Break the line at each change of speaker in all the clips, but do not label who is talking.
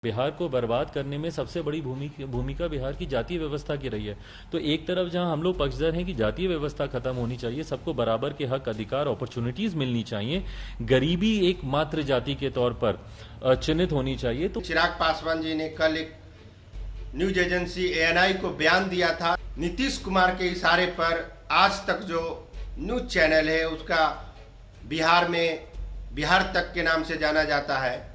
बिहार को बर्बाद करने में सबसे बड़ी भूमिका बिहार की जातीय व्यवस्था की रही है। तो एक तरफ जहां हम लोग पक्षधर हैं कि जातीय व्यवस्था खत्म होनी चाहिए, सबको बराबर के हक, अधिकार, अपॉर्चुनिटीज मिलनी चाहिए, गरीबी एक मात्र जाति के तौर पर चिन्हित होनी चाहिए। तो
चिराग पासवान जी ने कल एक न्यूज एजेंसी ANI को बयान दिया था। नीतीश कुमार के इशारे पर आज तक जो न्यूज चैनल है उसका बिहार में बिहार तक के नाम से जाना जाता है,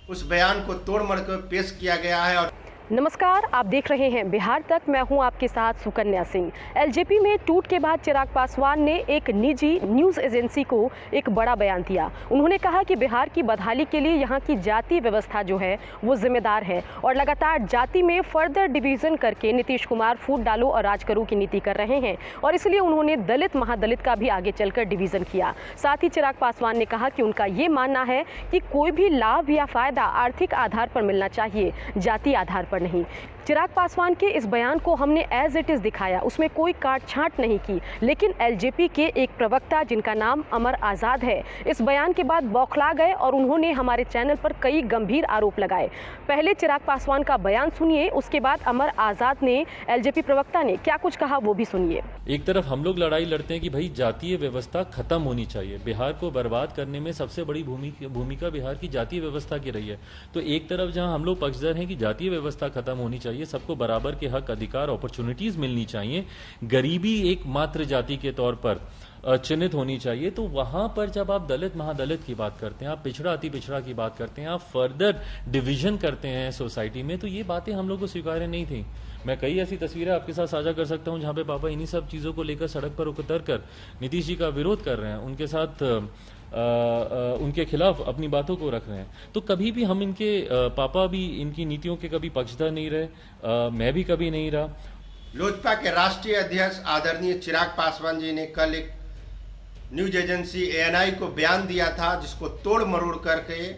उस बयान को तोड़ मरोड़ कर पेश किया गया है। और
नमस्कार, आप देख रहे हैं बिहार तक। मैं हूं आपके साथ सुकन्या सिंह। LJP में टूट के बाद चिराग पासवान ने एक निजी न्यूज़ एजेंसी को एक बड़ा बयान दिया। उन्होंने कहा कि बिहार की बदहाली के लिए यहां की जाति व्यवस्था जो है वो जिम्मेदार है और लगातार जाति में फर्दर डिवीजन करके नीतीश कुमार फूट डालो और राज करो की नीति कर रहे हैं और इसलिए उन्होंने दलित महादलित का भी आगे चलकर डिवीजन किया। साथ ही चिराग पासवान ने कहा कि उनका ये मानना है कि कोई भी लाभ या फायदा आर्थिक आधार पर मिलना चाहिए, जाति आधार पर नहीं। चिराग पासवान के इस बयान को हमने एज इट इज दिखाया, उसमें कोई काट छांट नहीं की, लेकिन LJP के एक प्रवक्ता जिनका नाम अमर आज़ाद है इस बयान के बाद बौखला गए और उन्होंने हमारे चैनल पर कई गंभीर आरोप लगाए। पहले चिराग पासवान का बयान सुनिए, उसके बाद अमर आज़ाद ने LJP प्रवक्ता ने क्या कुछ कहा वो भी सुनिए।
एक तरफ हम लोग लड़ाई लड़ते हैं कि भाई जातीय व्यवस्था खत्म होनी चाहिए, बिहार को बर्बाद करने में सबसे बड़ी भूमिका बिहार की जातीय व्यवस्था की रही है। तो एक तरफ जहां हम लोग पक्षधर हैं कि जातीय व्यवस्था खत्म होनी चाहिए, सबको बराबर के हक, अधिकार, अपॉर्चुनिटीज मिलनी चाहिए, गरीबी एक मात्र जाति के तौर पर चिन्हित होनी चाहिए। तो वहां पर जब आप दलित महादलित की बात करते हैं, आप पिछड़ा अति पिछड़ा की बात करते हैं, आप फर्दर डिवीजन करते हैं सोसाइटी में, तो ये बातें हम लोग को स्वीकार्य नहीं थी। मैं कई ऐसी तस्वीरें आपके साथ साझा कर सकता हूं जहां पे पापा इन्हीं सब चीजों को लेकर सड़क पर उतर कर नीतीश जी का विरोध कर रहे हैं, उनके साथ उनके खिलाफ अपनी बातों को रख रहे हैं। तो कभी भी हम इनके पापा भी इनकी नीतियों के कभी पक्षधर नहीं रहे, मैं भी कभी नहीं रहा।
लोजपा के राष्ट्रीय अध्यक्ष आदरणीय चिराग पासवान जी ने कल एक न्यूज एजेंसी ANI को बयान दिया था, जिसको तोड़ मरोड़ करके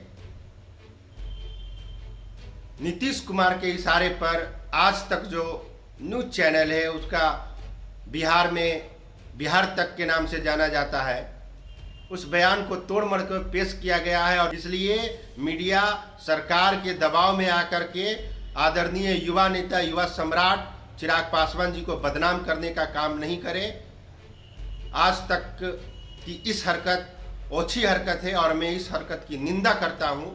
नीतीश कुमार के इशारे पर आज तक जो न्यूज चैनल है उसका बिहार में बिहार तक के नाम से जाना जाता है, उस बयान को तोड़ मरोड़ कर पेश किया गया है। और इसलिए मीडिया सरकार के दबाव में आकर के आदरणीय युवा नेता, युवा सम्राट चिराग पासवान जी को बदनाम करने का काम नहीं करे। आज तक की इस हरकत ओछी हरकत है और मैं इस हरकत की निंदा करता हूं।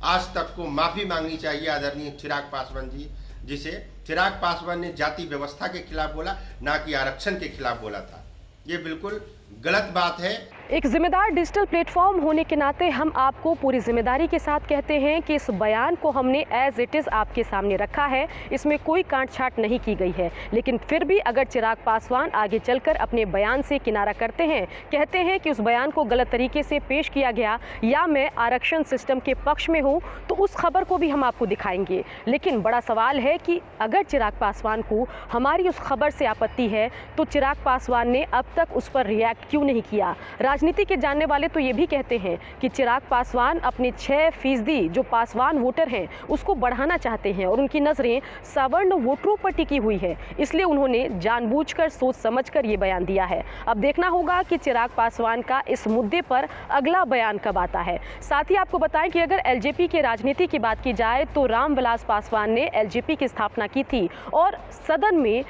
आज तक को माफी मांगनी चाहिए आदरणीय चिराग पासवान जी, जिसे चिराग पासवान ने जाति व्यवस्था के खिलाफ बोला, ना कि आरक्षण के खिलाफ बोला था। ये बिल्कुल गलत बात है।
एक जिम्मेदार डिजिटल प्लेटफॉर्म होने के नाते हम आपको पूरी जिम्मेदारी के साथ कहते हैं कि इस बयान को हमने एज इट इज़ आपके सामने रखा है, इसमें कोई काट छांट नहीं की गई है। लेकिन फिर भी अगर चिराग पासवान आगे चलकर अपने बयान से किनारा करते हैं, कहते हैं कि उस बयान को गलत तरीके से पेश किया गया या मैं आरक्षण सिस्टम के पक्ष में हूँ, तो उस खबर को भी हम आपको दिखाएंगे। लेकिन बड़ा सवाल है कि अगर चिराग पासवान को हमारी उस खबर से आपत्ति है तो चिराग पासवान ने अब तक उस पर रिएक्ट क्यों नहीं किया। राजनीति के जानने वाले तो ये भी कहते हैं कि चिराग पासवान अपने 6% जो पासवान वोटर हैं उसको बढ़ाना चाहते हैं और उनकी नज़रें सवर्ण वोटरों पर टिकी हुई है, इसलिए उन्होंने जानबूझकर सोच समझकर ये बयान दिया है। अब देखना होगा कि चिराग पासवान का इस मुद्दे पर अगला बयान कब आता है। साथ ही आपको बताएं कि अगर LJP के राजनीति की बात की जाए तो रामविलास पासवान ने LJP की स्थापना की थी और सदन में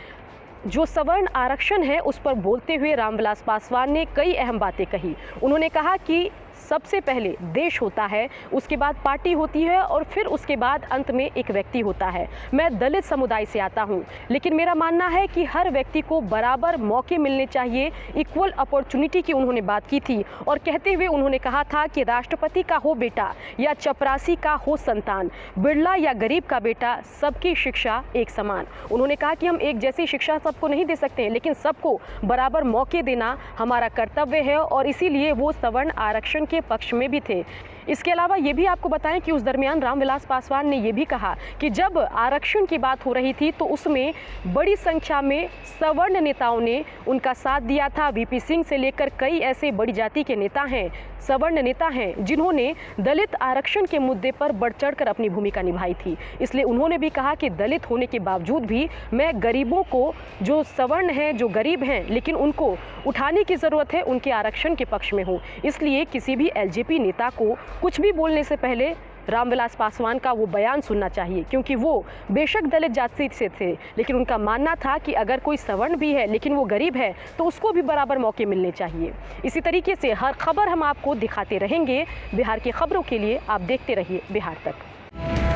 जो सवर्ण आरक्षण है उस पर बोलते हुए रामविलास पासवान ने कई अहम बातें कही। उन्होंने कहा कि सबसे पहले देश होता है, उसके बाद पार्टी होती है और फिर उसके बाद अंत में एक व्यक्ति होता है। मैं दलित समुदाय से आता हूं, लेकिन मेरा मानना है कि हर व्यक्ति को बराबर मौके मिलने चाहिए, इक्वल अपॉर्चुनिटी की उन्होंने बात की थी। और कहते हुए उन्होंने कहा था कि राष्ट्रपति का हो बेटा या चपरासी का हो संतान, बिरला या गरीब का बेटा, सबकी शिक्षा एक समान। उन्होंने कहा कि हम एक जैसी शिक्षा सबको नहीं दे सकते, लेकिन सबको बराबर मौके देना हमारा कर्तव्य है और इसीलिए वो सवर्ण आरक्षण के पक्ष में भी थे। इसके अलावा ये भी आपको बताएं कि उस दरमियान रामविलास पासवान ने ये भी कहा कि जब आरक्षण की बात हो रही थी तो उसमें बड़ी संख्या में सवर्ण नेताओं ने उनका साथ दिया था। VP सिंह से लेकर कई ऐसे बड़ी जाति के नेता हैं, सवर्ण नेता हैं, जिन्होंने दलित आरक्षण के मुद्दे पर बढ़ चढ़कर अपनी भूमिका निभाई थी। इसलिए उन्होंने भी कहा कि दलित होने के बावजूद भी मैं गरीबों को, जो सवर्ण हैं, जो गरीब हैं लेकिन उनको उठाने की ज़रूरत है, उनके आरक्षण के पक्ष में हूँ। इसलिए किसी भी LJP नेता को कुछ भी बोलने से पहले रामविलास पासवान का वो बयान सुनना चाहिए, क्योंकि वो बेशक दलित जाति से थे, लेकिन उनका मानना था कि अगर कोई सवर्ण भी है लेकिन वो गरीब है तो उसको भी बराबर मौके मिलने चाहिए। इसी तरीके से हर खबर हम आपको दिखाते रहेंगे। बिहार की खबरों के लिए आप देखते रहिए बिहार तक।